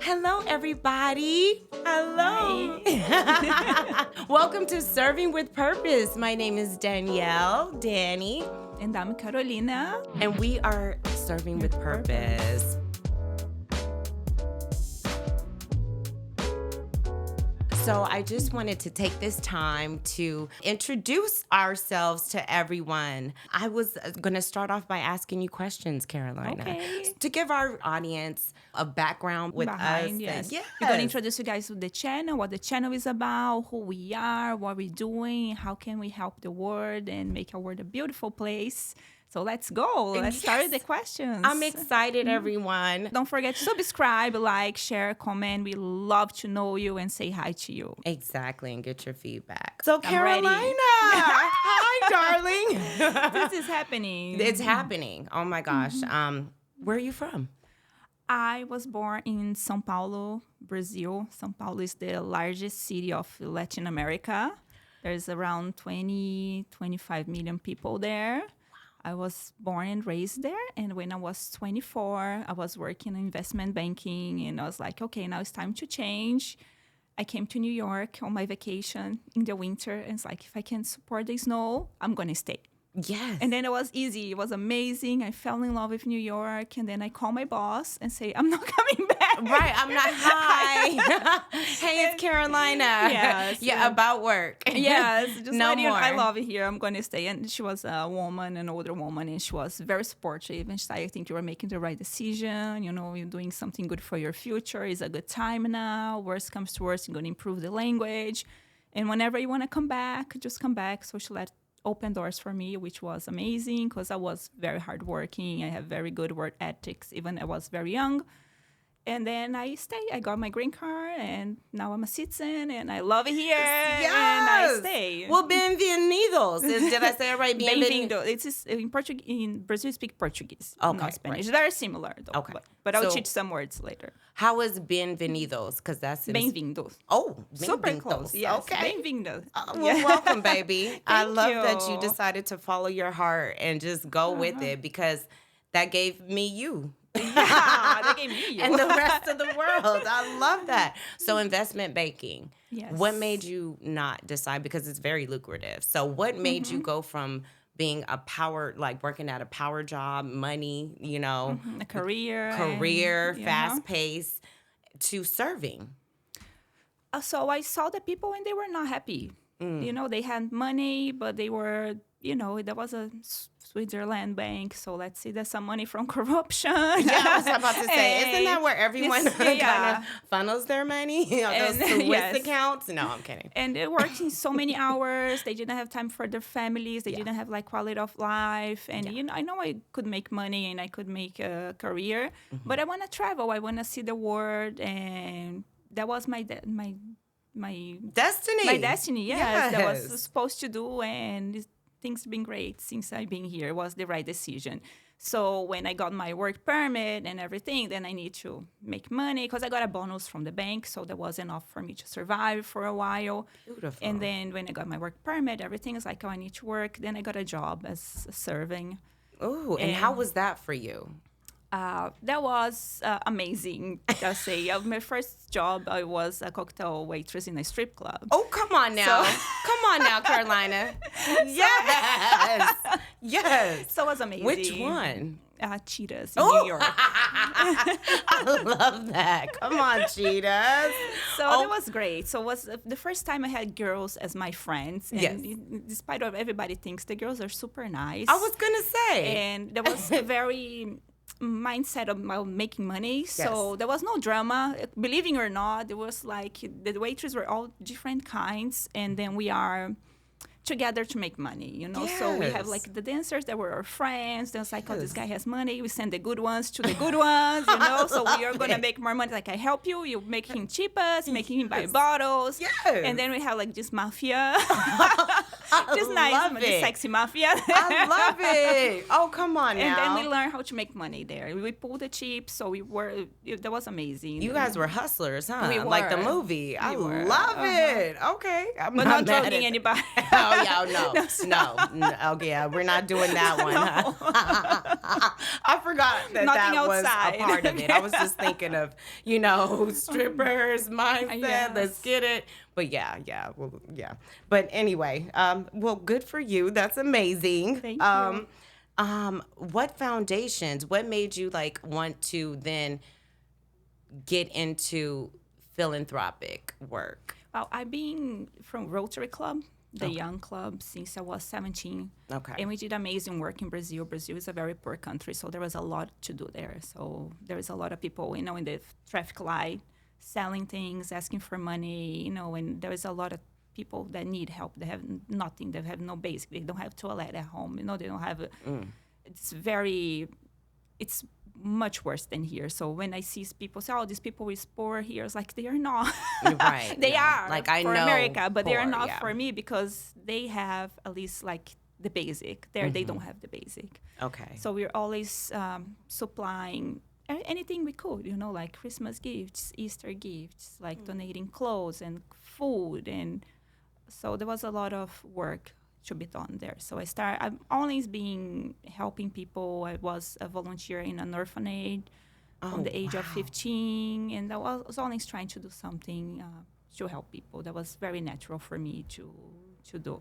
Hello, everybody. Hello. Welcome to Serving with Purpose. My name is Danielle, Dani. And I'm Carolina. And we are Serving with Purpose. So I just wanted to take this time to introduce ourselves to everyone. I was going to start off by asking you questions, Carolina, to give our audience a background with us. Yes. We're going to introduce you guys to the channel, what the channel is about, who we are, what we're doing, how can we help the world and make our world a beautiful place. So let's go. Let's start the questions. I'm excited, everyone. Don't forget to subscribe, like, share, comment. We love to know you and say hi to you. Exactly, and get your feedback. So, Carolina, hi, darling. This is happening. It's happening. Oh, my gosh. Where are you from? I was born in São Paulo, Brazil. São Paulo is the largest city of Latin America. There's around 25 million people there. I was born and raised there, and when I was 24, I was working in investment banking, and I was like, okay, now it's time to change. I came to New York on my vacation in the winter, and it's like, if I can support the snow, I'm going to stay. Yes. And then it was easy. It was amazing. I fell in love with New York, and then I called my boss and say, I'm not coming back. Right, I'm not hi. Hey, it's Carolina. Yes. Yeah, about work. Yes, just no more. I love it here. I'm going to stay. And she was a woman, an older woman, and she was very supportive. And she said, I think you are making the right decision. You know, you're doing something good for your future. It's a good time now. Worst comes to worst, you're going to improve the language. And whenever you want to come back, just come back. So she let open doors for me, which was amazing because I was very hardworking. I have very good work ethics, even I was very young. And then I stayed. I got my green card, and now I'm a citizen, and I love it here. Yes. And I stay. Well, bienvenidos. Did I say it right? Bem-vindo. It's in Portuguese. In Brazil, we speak Portuguese, not Spanish. It's very similar, though. Okay. But I'll teach some words later. How is bienvenidos? Because that's Bem-vindos. Oh, super close. Yes. Okay. Bem-vindos. Well, welcome, baby. I love you. that you decided to follow your heart and just go with it because that gave me you. Yeah, they gave me you. And the rest of the world. I love that. So investment banking. Yes. What made you not decide? Because it's very lucrative. So what made you go from being working at a power job, money, a career, fast pace, to serving? So I saw the people and they were not happy. They had money, but they were, there was a Switzerland bank, so let's see, there's some money from corruption. Yeah, I was about to say, isn't that where everyone kind of funnels their money? Those Swiss accounts? No, I'm kidding. And they worked in so many hours. They didn't have time for their families. They didn't have quality of life. And I know I could make money and I could make a career, but I want to travel. I want to see the world, and that was my destiny. My destiny, yes. That was supposed to do, and things have been great since I've been here. It was the right decision. So when I got my work permit and everything, then I need to make money because I got a bonus from the bank, so that was enough for me to survive for a while. Beautiful. And then when I got my work permit, everything is like, oh, I need to work. Then I got a job as serving. Oh, and how was that for you? That was amazing, I'll say. My first job, I was a cocktail waitress in a strip club. Oh, come on now. Come on now, Carolina. Yes. Yes. So it was amazing. Which one? Cheetahs in New York. I love that. Come on, Cheetahs. So it was great. So it was the first time I had girls as my friends. And despite of everybody thinks the girls are super nice. I was going to say. And there was a very mindset of making money. So there was no drama. Believing or not, it was like the waitresses were all different kinds. And then we are together to make money, Yes. So we have the dancers that were our friends. There's oh, this guy has money. We send the good ones to the good ones, So we are going to make more money. I help you. You make him cheapest, make him buy bottles. Yes. And then we have this mafia. Just nice, love the it. sexy mafia. I love it. Oh, come on now. And then we learned how to make money there. We pulled the chips, so that was amazing. You guys were hustlers, huh? We Like the were. movie. I were. love it. Okay. I'm But not mad drugging at anybody. Oh, yeah, no. Oh, yeah, we're not doing that one. I forgot that Nothing that was outside. a part of it. I was just thinking of, strippers, mindset, Yes. let's get it. But yeah. But anyway, well, good for you. That's amazing. Thank you. What foundations, what made you want to then get into philanthropic work? Well, I've been from Rotary Club, the young club, since I was 17. Okay. And we did amazing work in Brazil. Brazil is a very poor country, so there was a lot to do there. So there is a lot of people, in the traffic light, selling things, asking for money, and there is a lot of people that need help. They have nothing. They have no basic. They don't have toilet at home. They don't have. It's much worse than here. So when I see people say, "Oh, these people is poor here," it's like they are not. Right. They are I for know America, but they are poor, not yeah. for me because they have at least the basic. There, they don't have the basic. Okay. So we're always supplying anything we could, like Christmas gifts, Easter gifts, like donating clothes and food. And so there was a lot of work to be done there. So I've always been helping people. I was a volunteer in an orphanage from the age of 15. And I was always trying to do something to help people. That was very natural for me to do.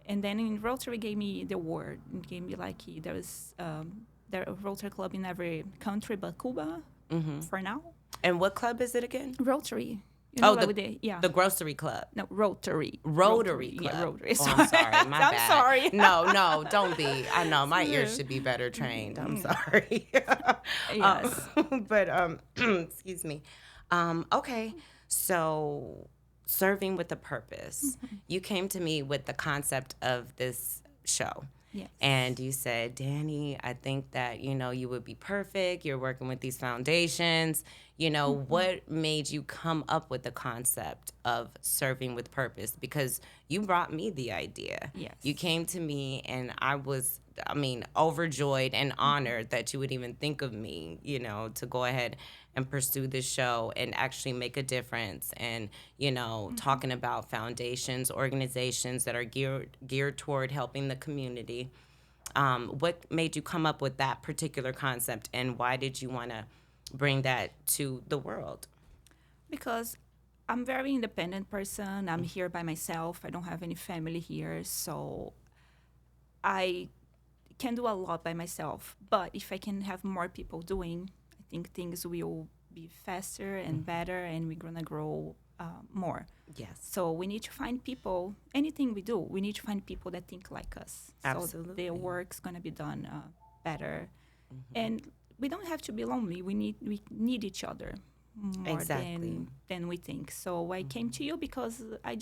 And then in Rotary gave me the award. It gave me there was there a Rotary club in every country but Cuba for now. And what club is it again? Rotary. The grocery club. No, Rotary. Rotary Club. Yeah, Rotary. Oh, I'm sorry. My I'm bad. sorry. No, don't be. I know my ears should be better trained. I'm sorry. Yes. But excuse me. Okay. So serving with a purpose. You came to me with the concept of this show. Yes. And you said, Dani, I think that, you would be perfect. You're working with these foundations. What made you come up with the concept of serving with purpose? Because you brought me the idea. Yes. You came to me and I was, overjoyed and honored that you would even think of me, to go ahead and pursue this show and actually make a difference. And, talking about foundations, organizations that are geared toward helping the community. What made you come up with that particular concept, and why did you want to bring that to the world? Because I'm a very independent person. I'm here by myself. I don't have any family here. So I can do a lot by myself. But if I can have more people doing, I think things will be faster and better, and we're going to grow more. Yes. So we need to find people. Anything we do, we need to find people that think like us. Absolutely. So the work's going to be done better. And we don't have to be lonely. We need each other more than we think. So I came to you because I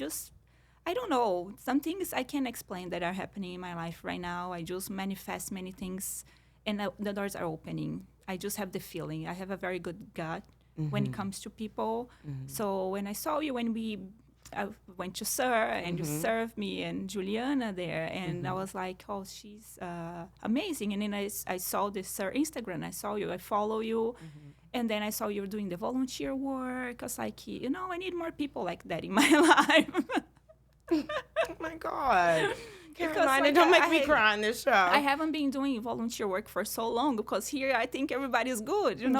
don't know. Some things I can't explain that are happening in my life right now. I just manifest many things, and the doors are opening. I just have the feeling. I have a very good gut when it comes to people. So when I saw you, I went to Sir, and you served me and Juliana there, and I was like, oh, she's amazing. And then I saw this Sir Instagram. I saw you. I follow you. And then I saw you doing the volunteer work. I was like, I need more people like that in my life. Oh, my God. Carolina, don't make me cry on this show. I haven't been doing volunteer work for so long because here I think everybody's good, Yes. and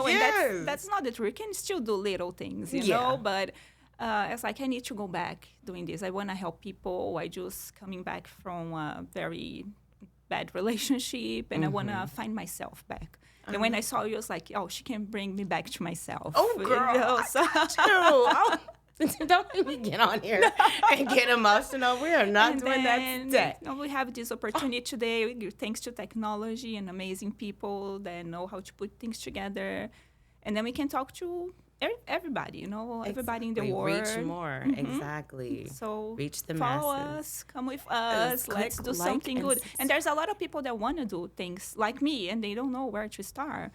that's not the truth. You can still do little things, know, but it's like I need to go back doing this. I want to help people. I just coming back from a very bad relationship, and I want to find myself back. And when I saw you, I was like, oh, she can bring me back to myself. Oh, girl, I got you. Don't make me get on here and get emotional. We are not doing that today. We have this opportunity today, thanks to technology and amazing people that know how to put things together. And then we can talk to everybody, everybody in the world. Reach more, exactly. So reach the follow masses. us, come with us, let's do something good. And there's a lot of people that want to do things like me, and they don't know where to start.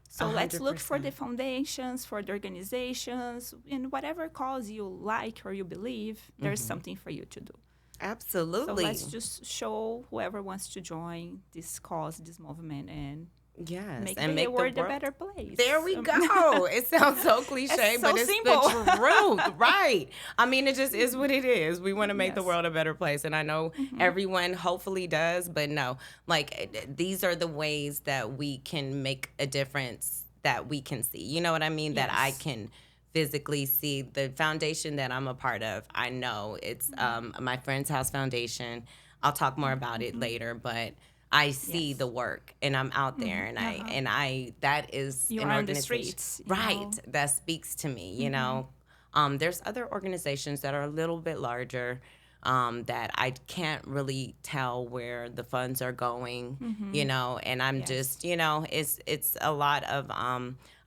So let's look for the foundations, for the organizations, in whatever cause you like or you believe, there's something for you to do. Absolutely. So let's just show whoever wants to join this cause, this movement, and Yes, make and the make the world a world better place. There we go. It sounds so cliche, It's so but it's simple. the truth, right? I mean, it just is what it is. We want to make the Yes. world a better place, and I know everyone hopefully does, but no, like these are the ways that we can make a difference that we can see. You know what I mean? That I Yes. can physically see. The foundation that I'm a part of, I know it's my friend's house foundation. I'll talk more about it later, but I see Yes. the work and I'm out there and I that is You're an on the organization, streets, you right, know. that speaks to me, you know. There's other organizations that are a little bit larger that I can't really tell where the funds are going, you know, and I'm Yes. just, you know, it's a lot of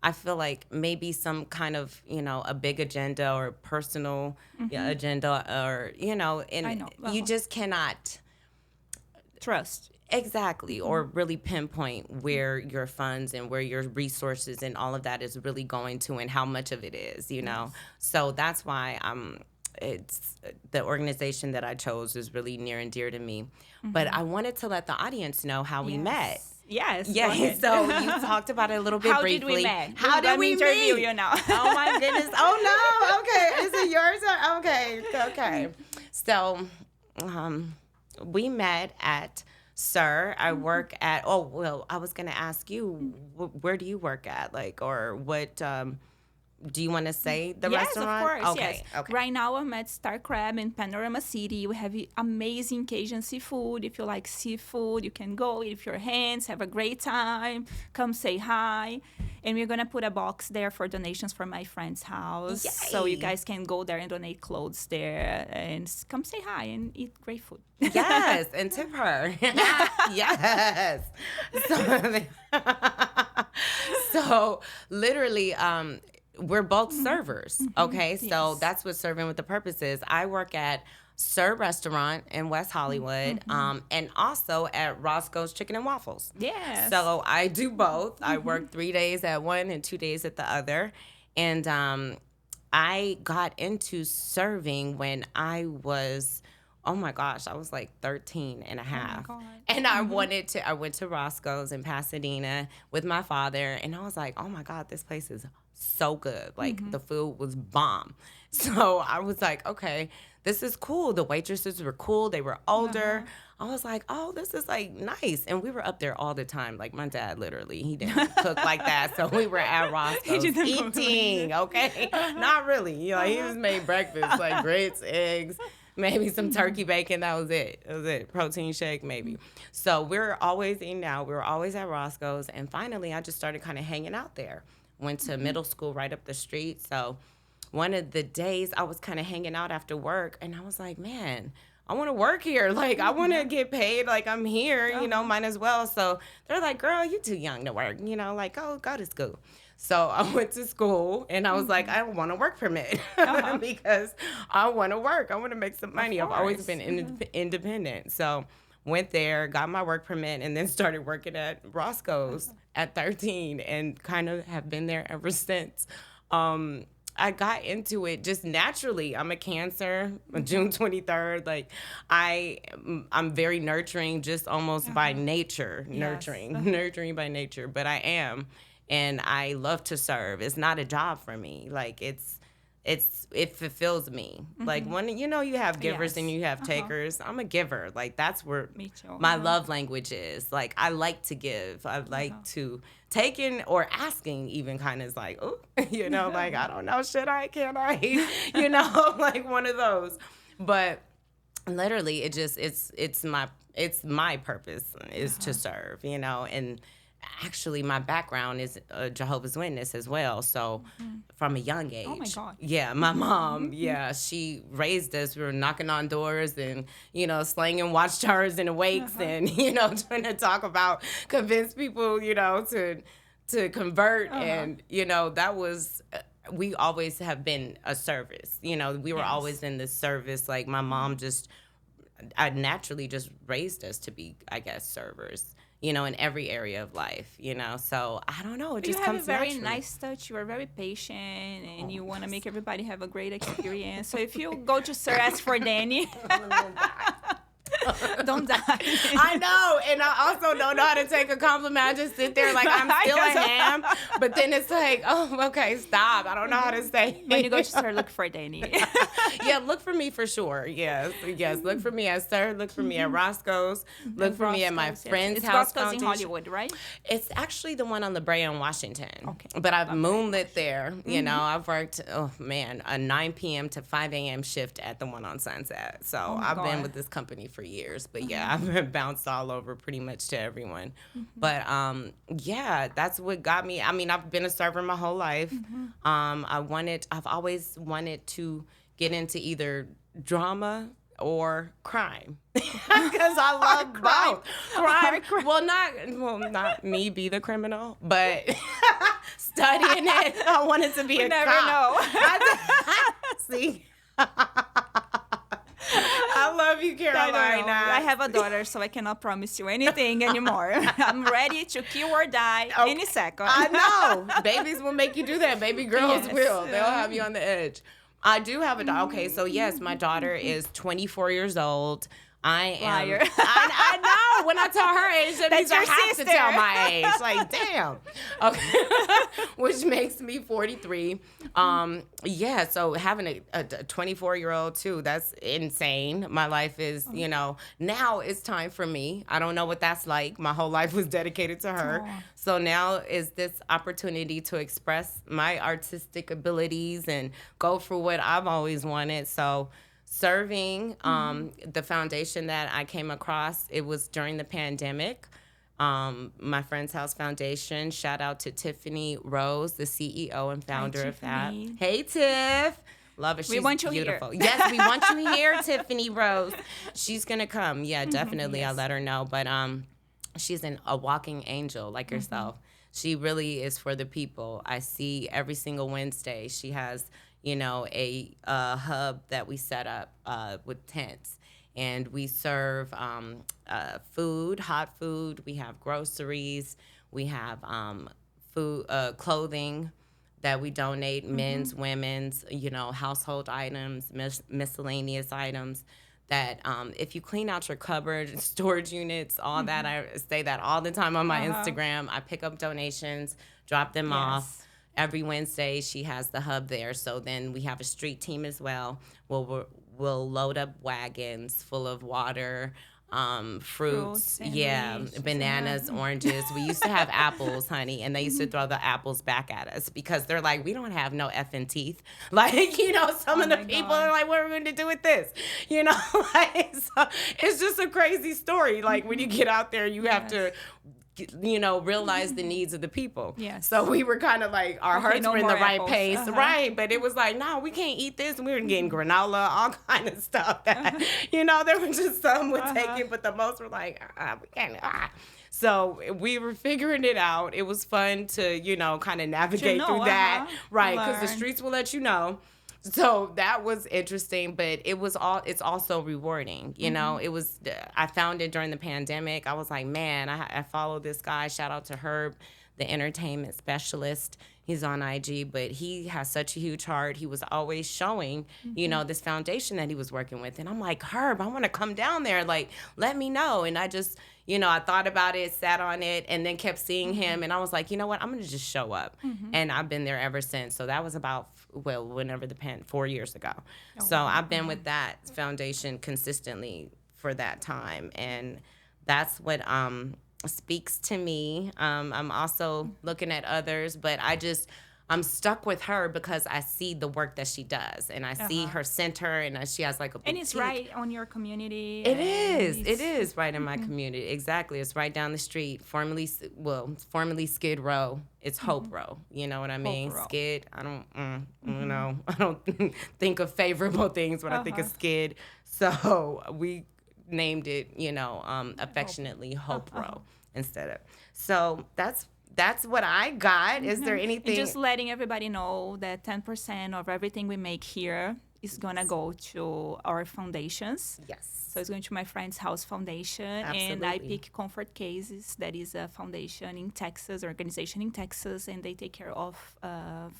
I feel like maybe some kind of, you know, a big agenda or personal agenda or, you know, and I know. you just cannot Trust. exactly or really pinpoint where your funds and where your resources and all of that is really going to and how much of it is, you know. So that's why it's the organization that I chose is really near and dear to me. But I wanted to let the audience know how we met. Yes. go Yeah, ahead. so you talked about it a little bit How briefly. did we met? How did we interview meet? you now? Oh my goodness. Oh no. Okay. Is it yours? Okay. Okay. So, we met at Sir. I work at. Oh well, I was gonna ask you, where do you work at? Like, or what? Do you want to say the Yes, restaurant? of course. Okay. Yes. Okay. Right now, I'm at Star Crab in Panorama City. We have amazing Cajun seafood. If you like seafood, you can go eat with your hands, have a great time. Come say hi. And we're gonna put a box there for donations for my friend's house, so you Yay. guys can go there and donate clothes there and come say hi and eat great food. Yes, and tip her. Yes. So, so literally, we're both servers. Okay, so Yes. that's what serving with the purpose is. I work at Sir Restaurant in West Hollywood, and also at Roscoe's Chicken and Waffles. Yes. So I do both. I work 3 days at one and 2 days at the other. And I got into serving when I was, oh my gosh, I was like 13 and a half. God. And I went to Roscoe's in Pasadena with my father. And I was like, oh my God, this place is so good. Like the food was bomb. So I was like, okay, this is cool. The waitresses were cool. They were older. I was like, oh, this is like nice. And we were up there all the time. Like my dad, literally, he didn't cook like that. So we were at Roscoe's didn't cook like eating, okay? Not really. You know, he just made breakfast, like grits, eggs, maybe some turkey bacon. That was it. That was it. Protein shake, maybe. So we were always eating out. We were always at Roscoe's. And finally, I just started kind of hanging out there. Went to middle school right up the street. So one of the days I was kind of hanging out after work, and I was like, man, I want to work here. Like, I want to get paid. Like, I'm here, you know, might as well. So they're like, girl, you too young to work, you know, like, oh, go to school. So I went to school, and I was like, I want a work permit because I want to work. I want to make some money. I've always been independent. So went there, got my work permit, and then started working at Roscoe's at 13 and kind of have been there ever since. I got into it just naturally. I'm a Cancer, June 23rd. Like I'm very nurturing, just almost by nature, nurturing by nature. But I am, and I love to serve. It's not a job for me. Like it fulfills me. Like when you know you have givers and you have takers. I'm a giver. Like that's where Me too. my love language is. Like I like to give. I like to taking or asking even kind of is like, oh, you know, like I don't know, should I, can I? You know, like one of those. But literally it just it's my purpose is to serve, you know, and actually my background is a Jehovah's Witness as well. So from a young age. Oh my God. Yeah, my mom, she raised us. We were knocking on doors and, you know, slanging watchtowers and awakes and, you know, trying to talk about, convince people, you know, to convert. And, you know, that was, we always have been a service. You know, we were always in the service. Like my mom I naturally just raised us to be, I guess, servers, you know, in every area of life, you know. So I don't know. It just comes You have a very naturally. nice touch. You are very patient, and you want to make everybody have a great experience. So if you go to Sir, ask for Dani. Don't die. I know, and I also don't know how to take a compliment. I just sit there like I'm still a ham, but then it's like, oh, okay, stop. I don't know how to say. When you go to store, look for Dani. Yeah, look for me for sure. Yes. Look for me at Sir. Look for me at Roscoe's. Look for me at my friend's house. It's Roscoe's in Hollywood, right? It's actually the one on La Brea in Washington. Okay. But I've moonlit there. You know, I've worked, a 9 p.m. to 5 a.m. shift at the one on Sunset. So I've been with this company for years. But yeah, I've been bounced all over pretty much to everyone. But yeah, that's what got me. I mean, I've been a server my whole life. I've always wanted to get into either drama or crime because I love both. Crime. Well, not me be the criminal, but studying it, I wanted to be a never cop. know. See. I love you, Carolina. I have a daughter, so I cannot promise you anything anymore. I'm ready to kill or die any second. I know. Babies will make you do that. Baby girls will. They'll have you on the edge. I do have a daughter. Okay, so yes, my daughter is 24 years old. I am. Liar. I know. When I tell her age, that means I have to tell my age. Like, damn. Okay. Which makes me 43. Yeah, so having a 24-year-old too, that's insane. My life is, now it's time for me. I don't know what that's like. My whole life was dedicated to her. So now is this opportunity to express my artistic abilities and go for what I've always wanted. So serving the foundation that I came across, it was during the pandemic. My Friend's House Foundation. Shout out to Tiffany Rose, the CEO and founder of that. Hey, Tiff. Love it. She's we want you beautiful. Here. Yes, we want you here, Tiffany Rose. She's going to come. Yeah, definitely. Yes. I'll let her know. But she's a walking angel like yourself. She really is for the people. I see every single Wednesday she has a hub that we set up with tents. And we serve food, hot food. We have groceries. We have food, clothing that we donate, men's, women's, household items, miscellaneous items. That if you clean out your cupboard, storage units, all that, I say that all the time on my Instagram. I pick up donations, drop them off. Every Wednesday, she has the hub there. So then we have a street team as well. We'll load up wagons full of water, fruits, bananas, oranges. We used to have apples, honey, and they used to throw the apples back at us because they're like, we don't have no effing teeth. Like, some of the people are like, what are we going to do with this? So it's just a crazy story. Like, when you get out there, you have to realize the needs of the people. Yes. So we were kind of like, our hearts were in the right pace. Right. But it was like, no, we can't eat this. And we were getting granola, all kind of stuff that, there were just some would take it, but the most were like, we can't. So we were figuring it out. It was fun to, kind of navigate through that. Right. Because the streets will let you know. So that was interesting, but it's also rewarding. It was, I found it during the pandemic. I was like, man, I follow this guy. Shout out to Herb, the entertainment specialist. He's on IG, but he has such a huge heart. He was always showing, this foundation that he was working with. And I'm like, Herb, I want to come down there. Like, let me know. And I just, I thought about it, sat on it, and then kept seeing him. And I was like, you know what? I'm going to just show up. And I've been there ever since. So that was about, whenever 4 years ago. So I've been with that foundation consistently for that time. And that's what speaks to me. I'm also looking at others, but I'm stuck with her because I see the work that she does, and I see her center, and she has like a boutique. And it's right on your community. It is right in my community. Exactly. It's right down the street. Formerly Skid Row. It's Hope Row. You know what I mean? Skid. I don't know. I don't think of favorable things when I think of Skid. So we named it, affectionately Hope Row instead of. So that's what I got. Is there anything? And just letting everybody know that 10% of everything we make here is going to go to our foundations. Yes. So it's going to my Friend's House Foundation. Absolutely. And I pick Comfort Cases. That is a foundation in Texas, organization in Texas, and they take care of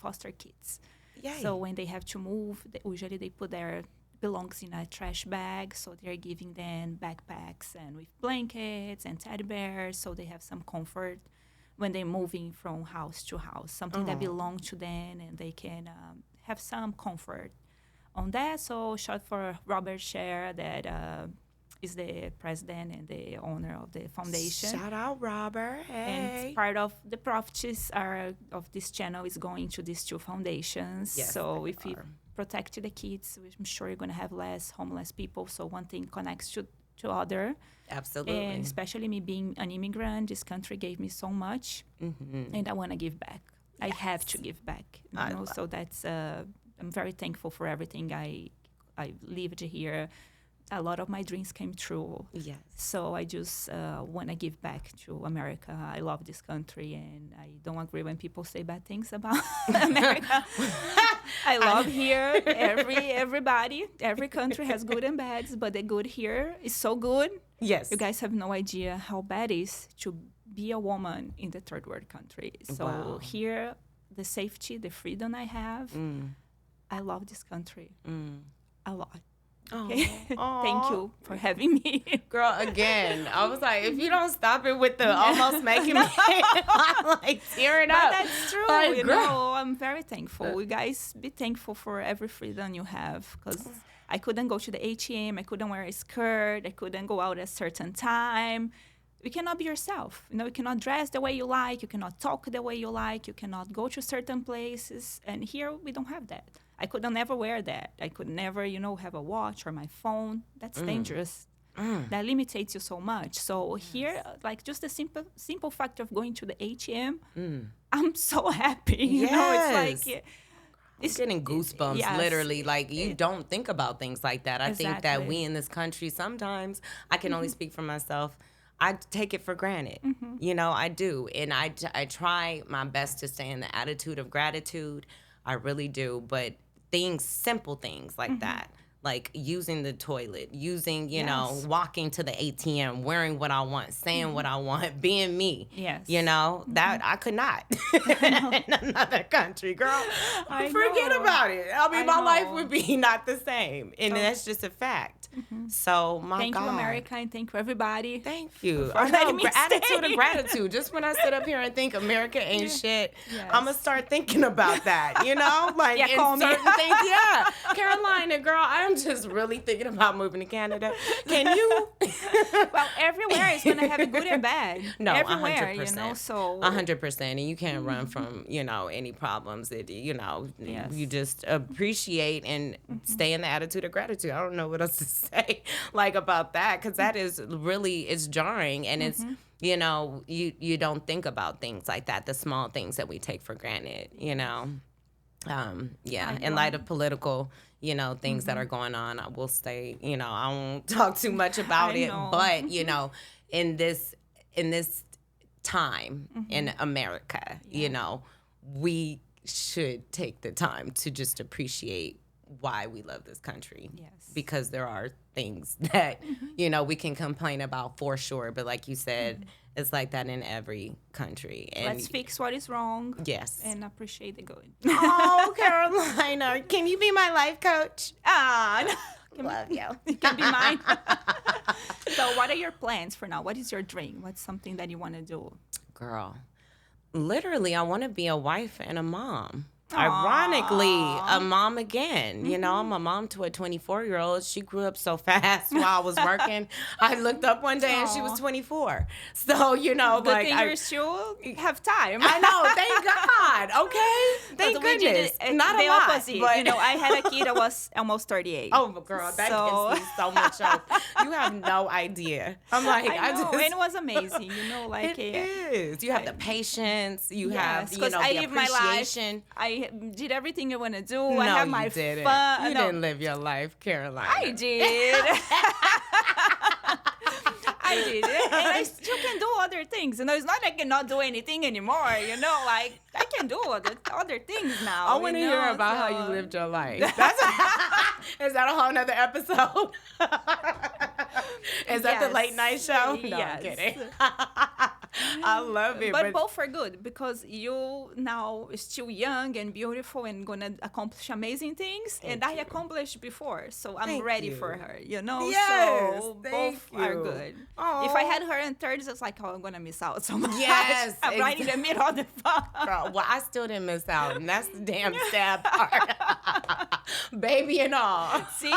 foster kids. Yay. So when they have to move, usually they put their belongs in a trash bag. So they're giving them backpacks and with blankets and teddy bears, so they have some comfort when they're moving from house to house, something that belongs to them, and they can have some comfort on that. So shout for Robert Scher, that is the president and the owner of the foundation. Shout out, Robert. Hey. And part of the profits of this channel is going to these two foundations. Yes, so if you protect the kids, I'm sure you're going to have less homeless people. So one thing connects to other. Absolutely. And especially me being an immigrant, this country gave me so much, and I want to give back. Yes. I have to give back. So that's I'm very thankful for everything I lived here. A lot of my dreams came true. Yes. So I just want to give back to America. I love this country, and I don't agree when people say bad things about America. I love here. Everybody, every country has good and bads, but the good here is so good. Yes. You guys have no idea how bad it is to be a woman in the third world country. So here, the safety, the freedom I have, I love this country a lot. Okay. Thank you for having me. Girl, again, I was like, if you don't stop it with the almost making me, I'm like tearing up. But that's true. Like, I'm very thankful. You guys be thankful for every freedom you have, because I couldn't go to the ATM. I couldn't wear a skirt. I couldn't go out at a certain time. You cannot be yourself. You cannot dress the way you like. You cannot talk the way you like. You cannot go to certain places. And here we don't have that. I could never wear that. I could never, have a watch or my phone. That's dangerous. That limits you so much. So here, like just the simple fact of going to the ATM, I'm so happy. It's like it's getting goosebumps, literally. Like, you don't think about things like that. I think that we in this country, sometimes, I can only speak for myself, I take it for granted. I do. And I try my best to stay in the attitude of gratitude. I really do. But simple things like that, like using the toilet, walking to the ATM, wearing what I want, saying what I want, being me. Yes. That I could not in another country, girl. Forget about it. My life would be not the same. And that's just a fact. So, thank you, America, and thank you, everybody. Thank you. I know, attitude of gratitude. Just when I sit up here and think America ain't shit, I'm going to start thinking about that, Like, in certain things. Yeah. Carolina, girl, I'm just really thinking about moving to Canada. Can you? Well, everywhere is going to have a good and bad. No, everywhere, 100%. So 100%. And you can't run from, any problems. You just appreciate and stay in the attitude of gratitude. I don't know what else to say about that, because that is really, it's jarring, and it's you don't think about things like that, the small things that we take for granted, in light of political things that are going on. I will say, I won't talk too much about it, but in this time in America, we should take the time to just appreciate why we love this country. Yes. Because there are things that, we can complain about for sure. But like you said, it's like that in every country. And let's fix what is wrong. Yes. And appreciate the good. Oh, Carolina. Can you be my life coach? Love you. You can be mine. So what are your plans for now? What is your dream? What's something that you want to do? Girl, literally, I want to be a wife and a mom. Aww. Ironically, a mom again. I'm a mom to a 24-year-old. She grew up so fast while I was working. I looked up one day and she was 24. So, you still have time. I know. Thank God. Okay. Thank goodness. Not the a lot, opposite. But I had a kid that was almost 38. Oh, girl, that gives me so much hope. You have no idea. I'm like, I know, and it was amazing. It is. You have the patience. You have, the I live my life. I did everything I want to do. I have my fun. You didn't live your life, Carolina. I did. I did it. And I still can do other things. It's not like I cannot do anything anymore. I can do other things now. I want to hear about how you lived your life. Is that a whole nother episode? Is that the late night show? No, yes. I'm kidding. I love it. But both are good because you now still young and beautiful and gonna accomplish amazing things. And I accomplished before, so I'm ready for her. Yes, so both are good. Aww. If I had her in 30s, it's like, I'm gonna miss out so much. Yes, I'm right in the middle of the fun. Girl, well, I still didn't miss out, and that's the damn sad part. Baby and all. See?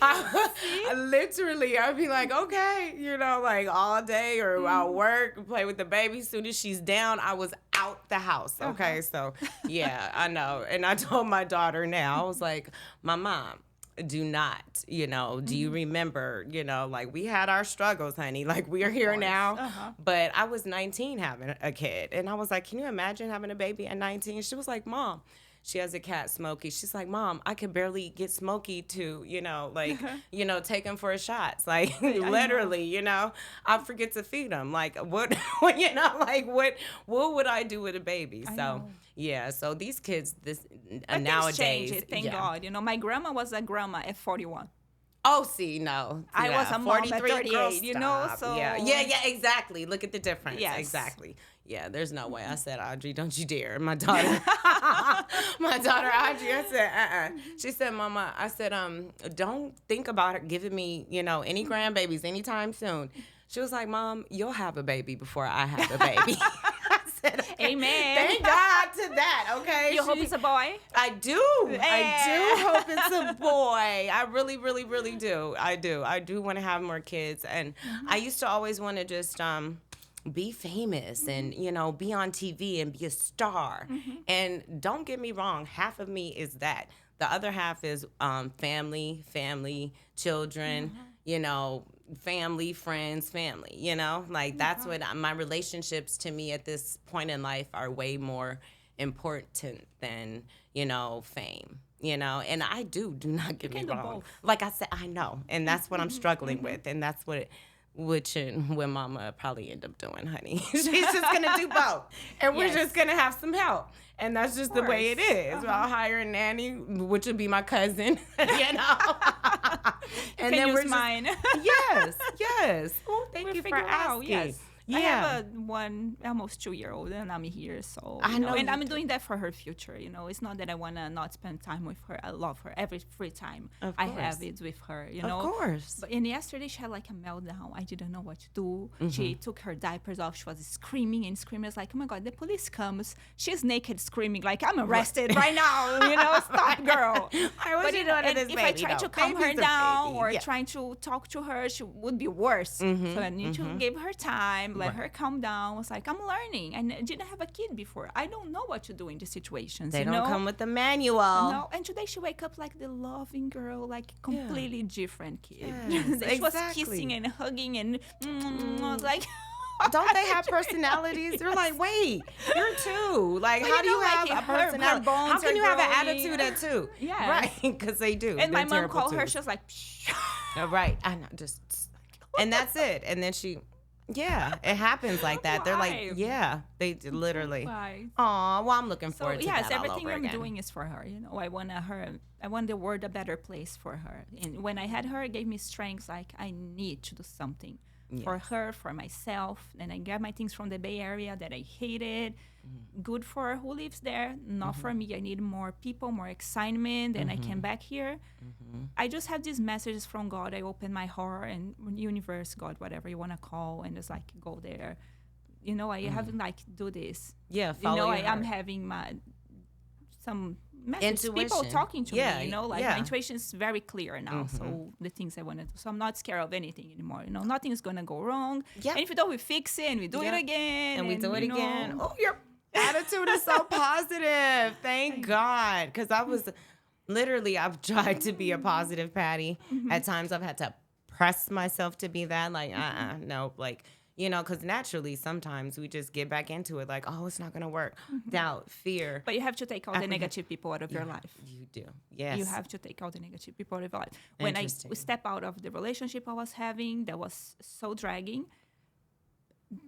I literally, I'd be like, okay, like all day, or I'll work, play with the baby. As soon as she's down, I was out the house. Okay, so yeah, I know. And I told my daughter now, I was like, my mom, do not, do you remember, like we had our struggles, honey, like we are here now, but I was 19 having a kid. And I was like, can you imagine having a baby at 19? She was like, Mom, she has a cat, Smokey. She's like, Mom, I could barely get Smokey to, take him for his shots. Like, literally, I forget to feed him. Like, what, what would I do with a baby? Yeah, so these kids, nowadays. Change it, thank God. My grandma was a grandma at 41. Oh, see, no. I was a mom at 38, so. Yeah, exactly. Look at the difference. Yes. Exactly. Yeah, there's no way. I said, Audrey, don't you dare. My daughter, Audrey, I said, She said, Mama, I said, don't think about her giving me, any grandbabies anytime soon. She was like, Mom, you'll have a baby before I have a baby. I said, okay. Amen. Thank God to that, okay? You hope it's a boy? I do. I do hope it's a boy. I really, really, really do. I do want to have more kids. And I used to always want to just be famous and, be on TV and be a star. And don't get me wrong, half of me is that. The other half is family, children, family, friends, family, like that's what my relationships to me at this point in life are way more important than, fame, and I do not get me wrong. Like I said, I know. And that's what I'm struggling with. And that's what when Mama probably end up doing, honey. She's just going to do both. And we're just going to have some help. And that's just the way it is. I'll hire a nanny, which would be my cousin, And then we're mine. Yes. Oh, thank you for asking. Yes. Yeah. I have a almost 2-year-old, and I'm here, so I know, and I'm doing that for her future. It's not that I wanna not spend time with her. I love her. Every free time I have it with her. Of course. But yesterday she had like a meltdown. I didn't know what to do. She took her diapers off. She was screaming and screaming. I was like, oh my God, the police comes. She's naked, screaming like I'm arrested right now. Stop, girl. If I try to calm her down or trying to talk to her, she would be worse. So I need to give her time. Let her calm down. I was like, I'm learning. And I didn't have a kid before. I don't know what to do in these situations. They don't come with the manual. No. And today she wake up like the loving girl, like completely different kid. Yes, she was kissing and hugging and I was like... Don't they have personalities? They're like, wait, you're two. Like, how do you have a personality? How can you have an attitude at two? Yeah. Right, because they do. And my mom called her. She was like... Right. I know. And that's it. And then it happens like that. They're like, they literally. Aw, well, I'm looking forward to that all over again. Everything I'm doing is for her. I want the world a better place for her. And when I had her, it gave me strength. Like I need to do something for her, for myself. And I got my things from the Bay Area that I hated. Good for who lives there, not for me. I need more people, more excitement, and I came back here. I just have these messages from God. I open my heart and universe, God, whatever you want to call, and just like go there. I haven't like do this. Yeah, follow your heart. I'm having some messages, people talking to me. My intuition is very clear now. So the things I want to do. So I'm not scared of anything anymore. Nothing's gonna go wrong. And if we don't, we fix it and we do it again. And we do it again. Oh, your attitude is so positive. Thank God. Because I've tried to be a positive Patty. At times I've had to press myself to be that. Like, no, like, because naturally sometimes we just get back into it like, oh, it's not going to work. Doubt, fear. But you have to take all the negative people out of your life. You do. Yes. You have to take all the negative people out of your life. When I step out of the relationship I was having that was so dragging,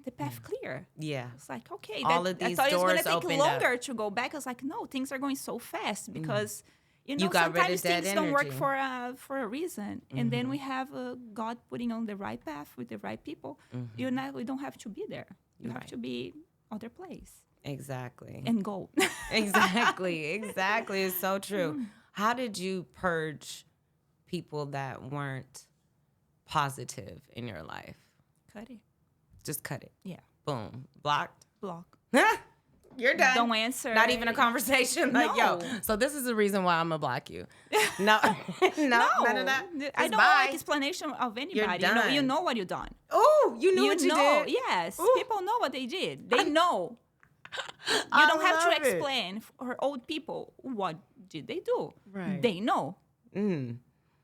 the path clear. Yeah. It's like, okay. All of these doors opened up. I thought it was going to take longer to go back. I was like, no, things are going so fast because... you got rid of sometimes things that don't work energy. for a reason, and then we have God putting on the right path with the right people. We don't have to be there. You have to be other place. Exactly. And go. Exactly. It's so true. How did you purge people that weren't positive in your life? Cut it. Just cut it. Yeah. Boom. Blocked. Block. You're done. Don't answer. Not even a conversation. Like, No. yo, so this is the reason why I'm gonna block you. No, no, none of that. I Just don't bye. like explanation of anybody. You're done. You know what you've done. Oh, you knew what you did. Yes. Ooh. People know what they did. They know. You don't have to explain for old people what did they do. Right. They know.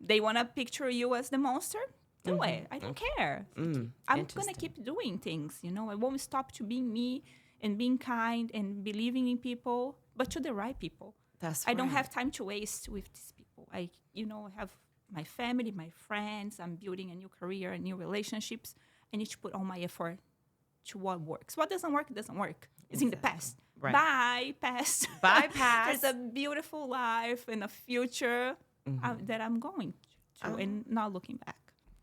They want to picture you as the monster. Do it. I don't care. I'm going to keep doing things. I won't stop to being me and being kind and believing in people, but to the right people. That's I don't right. have time to waste with these people. I have my family, my friends. I'm building a new career and new relationships. I need to put all my effort to what works. What doesn't work, it doesn't work. It's in the past. Right. Bye, past. Bye, past. There's a beautiful life and a future that I'm going to and not looking back.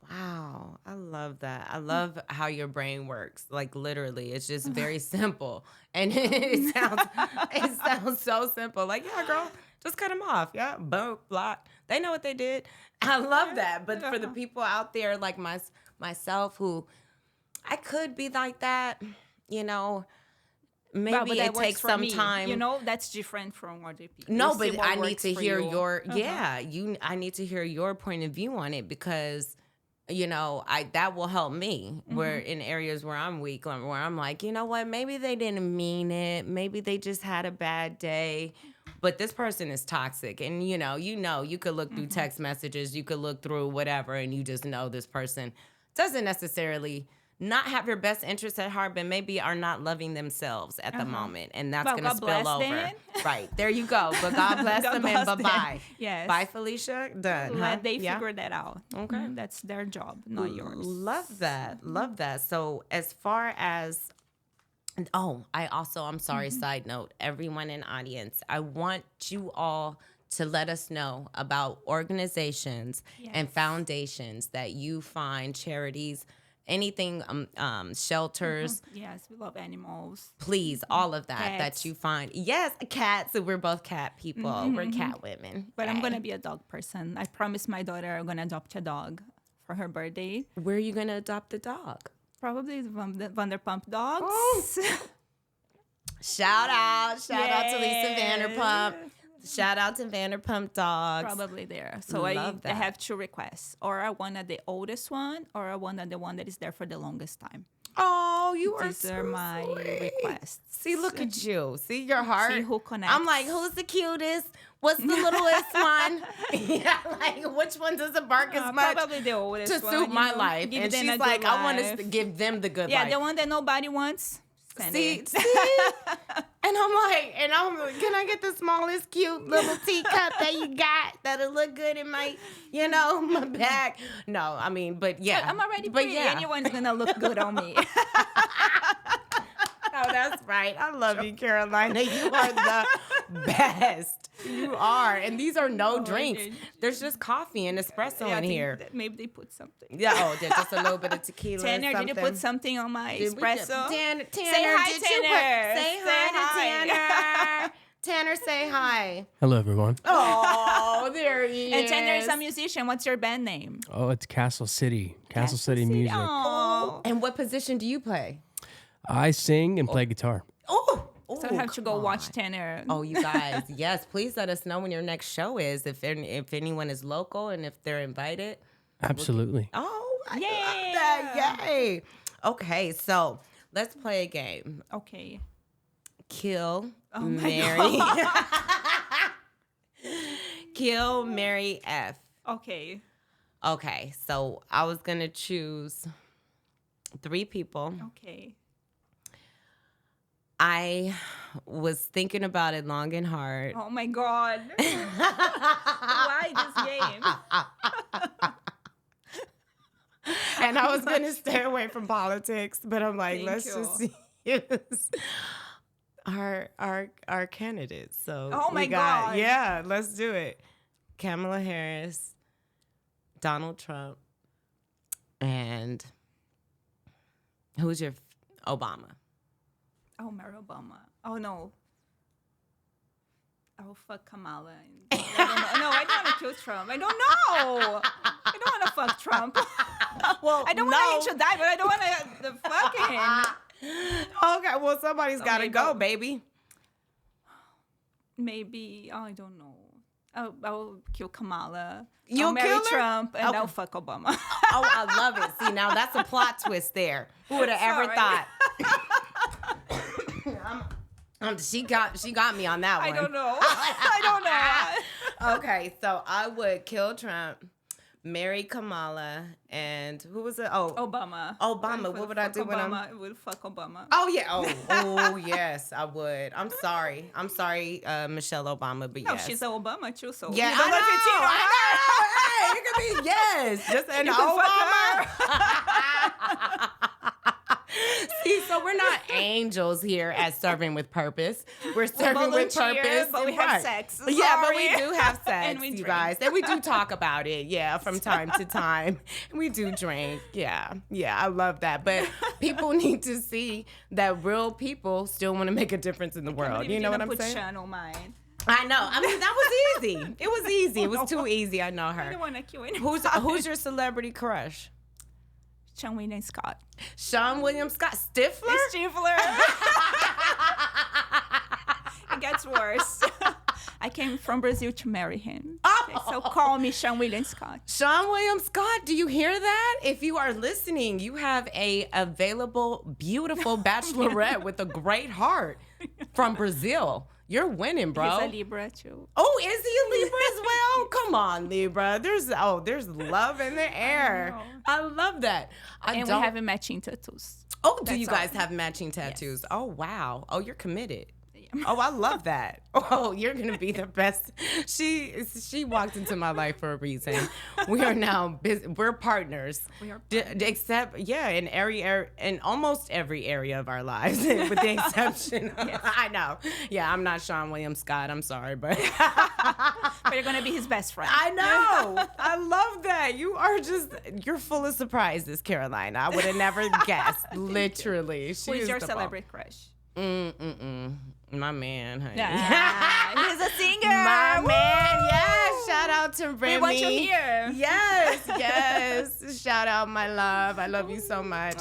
Wow, I love that. I love how your brain works. Like literally, it's just very simple, and it sounds so simple. Like, yeah, girl, just cut them off. Yeah, boom, block. They know what they did. I love that. But for the people out there like myself, who I could be like that, maybe but it takes some me. time. That's different from other people. No, You see but what I need works to for hear you. your I need to hear your point of view on it because that will help me where in areas where I'm weak, where I'm like, you know what, maybe they didn't mean it, maybe they just had a bad day, but this person is toxic, and you could look through text messages, you could look through whatever, and you just know this person doesn't necessarily not have your best interests at heart, but maybe are not loving themselves at the moment. And that's going to spill over. Them. Right. There you go. But God bless them and bye-bye. Yes. Bye, Felicia. Done. Let they Yeah. figure that out. Okay. That's their job, not yours. Love that. Love that. So as far as, I'm sorry, side note, everyone in audience, I want you all to let us know about organizations and foundations that you find, charities, anything, shelters. Yes, we love animals. Please, all of that Cats. that you find. Yes, cats. We're both cat people. We're cat women. But I'm going to be a dog person. I promised my daughter I'm going to adopt a dog for her birthday. Where are you going to adopt the dog? Probably the Vanderpump dogs. Oh. Shout out to Lisa Vanderpump. Shout out to Vanderpump Dogs. Probably there. So I have two requests. Or I want the oldest one, or I want the one that is there for the longest time. Oh, you are These are my requests. See, look at you. See your heart. See who connects. I'm like, who's the cutest? What's the littlest one? Yeah, like which one doesn't bark as much? Probably the oldest to one. suit my life. Give And them she's a like, good I want life. to give them the good Yeah, life. the one that nobody wants. See? And I'm like, can I get the smallest cute little teacup that you got that'll look good in my, my bag? No, I mean, but yeah. I'm already but pretty. yeah. Anyone's going to look good on me. Oh, that's right. I love you, Carolina. You are the best. You are. And these are no drinks. There's just coffee and espresso in here. Maybe they put something. Yeah, there's just a little bit of tequila. Tanner, or something. did you put something on my espresso? Tanner, Say hi, did Tanner. Say hi to Tanner. Tanner, say hi. Hello, everyone. Oh, there he is. And Tanner is a musician. What's your band name? Oh, it's Castle City. Castle City Music. Oh. And what position do you play? I sing and play guitar. Oh. So I have to go watch Tanner. Oh, you guys, yes. Please let us know when your next show is, if anyone is local and if they're invited. Absolutely. Oh, I love that. Yay. Okay, so let's play a game. Okay. Kill, Oh my Mary. Kill, Mary, F. Okay. Okay, so I was going to choose 3 people. Okay. I was thinking about it long and hard. Oh my God. Why this game? And I was going to stay away from politics, but I'm like, let's just use our candidates. So oh my God. Yeah, let's do it. Kamala Harris, Donald Trump, and who's your Obama? I'll marry Obama. Oh, no. I'll fuck Kamala. I don't know. No, I don't want to kill Trump. I don't know. I don't want to fuck Trump. Well, I don't want him to die, but I don't want to fuck him. Okay, well, somebody's got to go, baby. Maybe, I don't know. I'll kill Kamala. You'll I'll marry kill her? Trump, and Okay. I'll fuck Obama. Oh, I love it. See, now that's a plot twist there. Who would have ever Sorry. thought? She got me on that one. I don't know. I don't know. Okay, so I would kill Trump, marry Kamala, and who was it? Oh, Obama. Obama. What would I do with him? I would fuck Obama. Oh yeah. Oh yes, I would. I'm sorry, Michelle Obama, but No, yes. she's an Obama too, so Yeah, you don't know if you're cheating on her. Hey, it could be yes, just an You can Obama. fuck her. See, so we're not angels here at Serving with Purpose. We're serving with volunteer, purpose, but we have right. sex. Yeah, but we Sorry. do have sex, And we you drink. guys, and we do talk about it. Yeah, from time to time, we do drink. Yeah, I love that. But people need to see that real people still want to make a difference in the world. You know what I'm saying? Put Sean on mine. I know. I mean, that was easy. It was easy. It was too easy. I know I her. don't want to kill anyone. Who's your celebrity crush? Sean William Scott. Sean William Scott Stifler? Stifler. It gets worse. I came from Brazil to marry him. Oh. Okay, so call me Sean William Scott. Sean William Scott, do you hear that? If you are listening, you have a available, beautiful bachelorette with a great heart from Brazil. You're winning, bro. He's a Libra too. Oh, is he a Libra as well? Come on, Libra. There's love in the air. I love that. And we have matching tattoos. Oh, do you That's guys all. have matching tattoos? Yes. Oh, wow. Oh, you're committed. Oh, I love that. Oh, you're gonna be the best. She walked into my life for a reason. We are now we're partners. We are partners. Except in almost every area of our lives, with the exception. Yes. I know. Yeah, I'm not Sean William Scott. I'm sorry, but But you're gonna be his best friend. I know. I love that. You're full of surprises, Carolina. I would have never guessed. Literally. Who is your celebrity crush? My man, honey. He's a singer. My Woo! man, yes. Shout out to Remy. We want you here. Yes. Shout out, my love. I love you so much.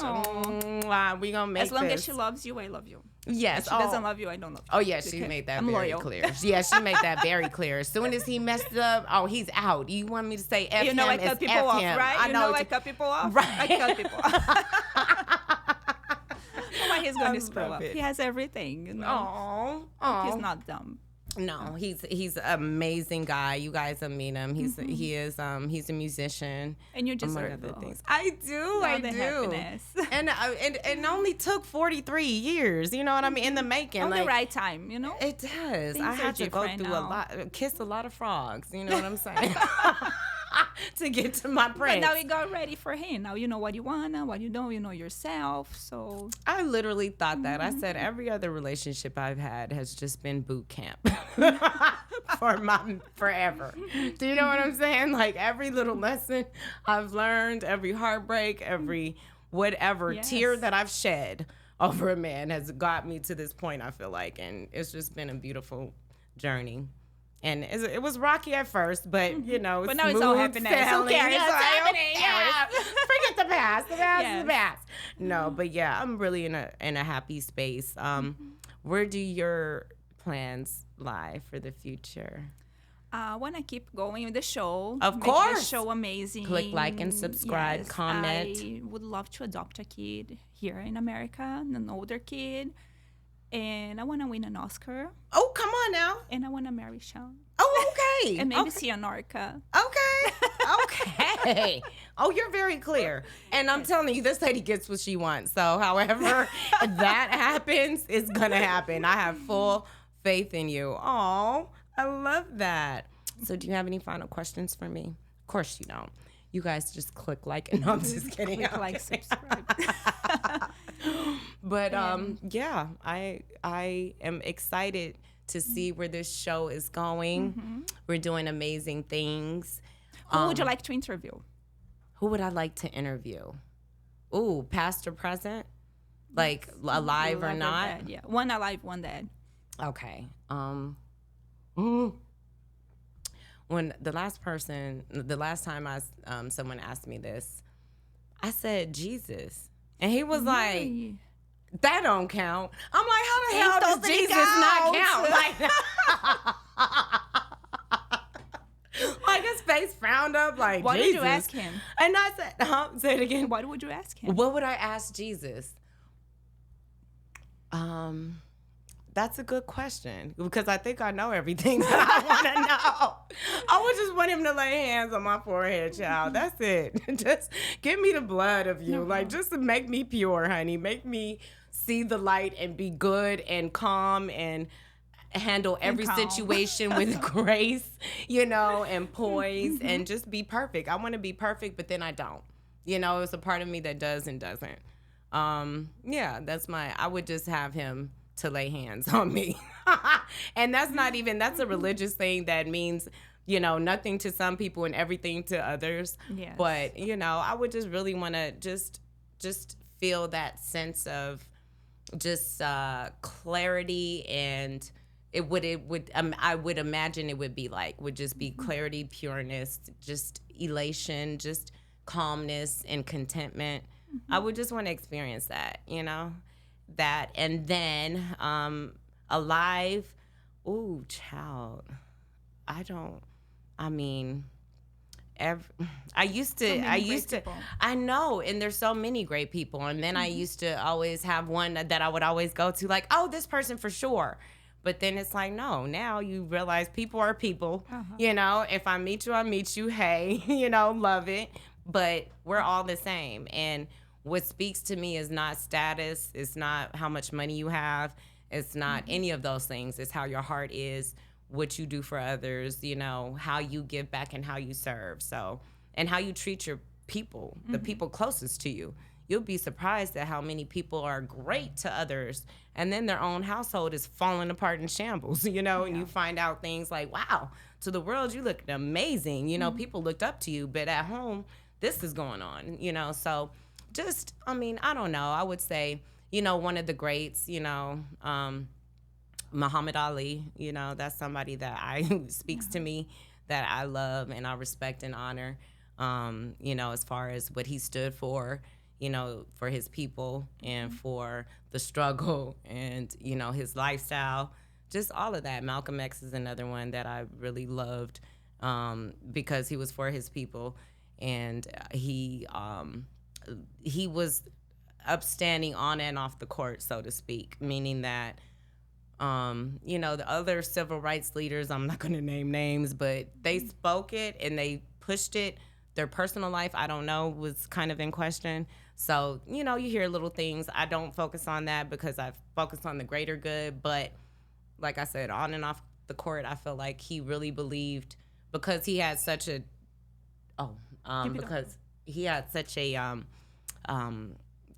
We gonna make As long this. as she loves you, I love you. Yes. If she doesn't love you, I don't love you. Oh, yeah, she made that I'm very loyal. clear. Yeah, she made that very clear. As soon as he messed up, he's out. You want me to say F You know him? I cut It's people F off, him. right? I You know. know I cut people off. Right. I cut people off. Why he's going to screw love up? it. He has everything. You know? Oh. He's not dumb. No, he's an amazing guy. You guys will meet him. He's a musician. And you among deserve other it. things. I do. I the do. happiness. And it only took 43 years. You know what I mean? In the making. On like, the right time, you know? It does. Things I are had to go different through now. kiss a lot of frogs. You know what I'm saying? To get to my But prince. now you got ready for him. Now you know what you want, what you don't. You know yourself. So I literally thought that. I said every other relationship I've had has just been boot camp forever. Do you know what I'm saying? Like every little lesson I've learned, every heartbreak, every whatever tear that I've shed over a man has got me to this point, I feel like. And it's just been a beautiful journey. And it was rocky at first, but you know, But now it's all happiness. Who cares? It's Who happening. Yeah. Forget the past. The past is Yes. the past. No, but yeah, I'm really in a happy space. Where do your plans lie for the future? I want to keep going with the show. Of Make course. the show amazing. Click like and subscribe, Yes, comment. I would love to adopt a kid here in America, an older kid. And I want to win an Oscar. Oh, come on now. And I want to marry Sean. Oh, okay. And maybe okay. see an orca. Okay. Oh, you're very clear. And I'm telling you, this lady gets what she wants. So however that happens, it's going to happen. I have full faith in you. Oh, I love that. So do you have any final questions for me? Of course you don't. You guys just click like, and no, I'm just kidding. Click like, subscribe. But yeah, I am excited to see where this show is going. We're doing amazing things. Who would you like to interview? Who would I like to interview? Ooh, past or present? Like alive or not? Dead. Yeah, one alive, one dead. Okay. Mm, when the last time someone asked me this, I said Jesus, and he was like, "That don't count." I'm like, "How the hell does Jesus not count?" Like his face frowned up. Like, what Jesus. did you ask him? And I said, "Say it again." What would you ask him? What would I ask Jesus? That's a good question because I think I know everything that I want to know. I would just want him to lay hands on my forehead, child. That's it. Just give me the blood of you. Like, just to make me pure, honey. Make me see the light and be good and calm and handle every situation with grace, and poise and just be perfect. I want to be perfect, but then I don't. It's a part of me that does and doesn't. I would just have him to lay hands on me. And that's a religious thing that means, nothing to some people and everything to others. Yes. But, I would just really want to just feel that sense of just clarity, and I would imagine it would just be clarity, pureness, just elation, just calmness and contentment. I would just want to experience that, that. And then alive, ooh, child, I used to, I know, and there's so many great people. And then I used to always have one that I would always go to, like, oh, this person for sure. But then it's like, no, now you realize people are people. If I meet you, I meet you. Hey, love it. But we're all the same. And what speaks to me is not status. It's not how much money you have. It's not any of those things. It's how your heart is, what you do for others, how you give back and how you serve. So, and how you treat your people, the people closest to you. You'll be surprised at how many people are great to others, and then their own household is falling apart in shambles, and you find out things like, wow, to the world, you look amazing. People looked up to you, but at home, this is going on, so just, I don't know. I would say, one of the greats, Muhammad Ali, that's somebody that speaks to me, that I love and I respect and honor, as far as what he stood for, for his people and for the struggle and, his lifestyle, just all of that. Malcolm X is another one that I really loved because he was for his people, and he was upstanding on and off the court, so to speak, meaning that, the other civil rights leaders, I'm not going to name names, but they spoke it and they pushed it. Their personal life, I don't know, was kind of in question. So, you hear little things. I don't focus on that because I focus on the greater good. But like I said, on and off the court, I feel like he really believed, because he had such a,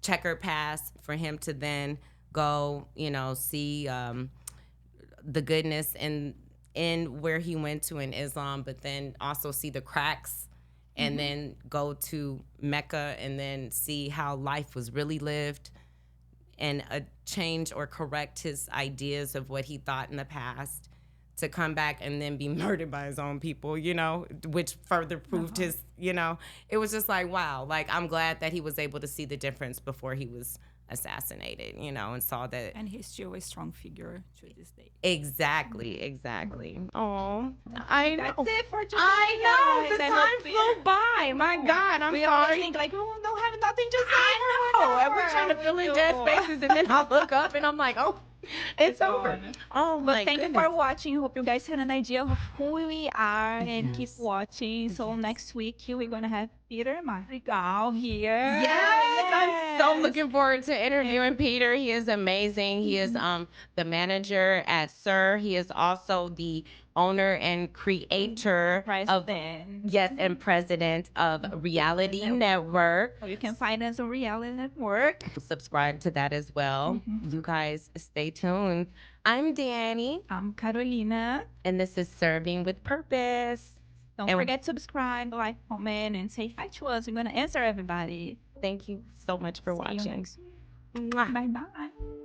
checkered past, for him to then go, see the goodness in where he went to in Islam, but then also see the cracks, and then go to Mecca and then see how life was really lived, and change or correct his ideas of what he thought in the past, to come back and then be murdered by his own people, which further proved his, it was just like, wow. Like, I'm glad that he was able to see the difference before he was assassinated, and saw that. And he's still a strong figure to this day. Exactly. Oh, I know. That's it for today. I know. The time flew by. My God, I'm sorry. Think like, oh, don't have nothing to say. I know. And we're trying to fill in dead spaces, and then I look up and I'm like, oh, it's over. Oh my Thank you for watching. Hope you guys had an idea of who we are, and keep watching. So next week we're gonna have Peter Madrigal here. Yes, I'm so looking forward to interviewing Peter. He is amazing. He is the manager at Sir. He is also the owner and creator and president of Reality Network. So you can find us on Reality Network. Subscribe to that as well. You guys stay tuned. I'm Dani. I'm Carolina. And this is Serving with Purpose. Don't forget to subscribe, like, comment, and say hi to us. We're going to answer everybody. Thank you so much for watching. Mwah. Bye-bye.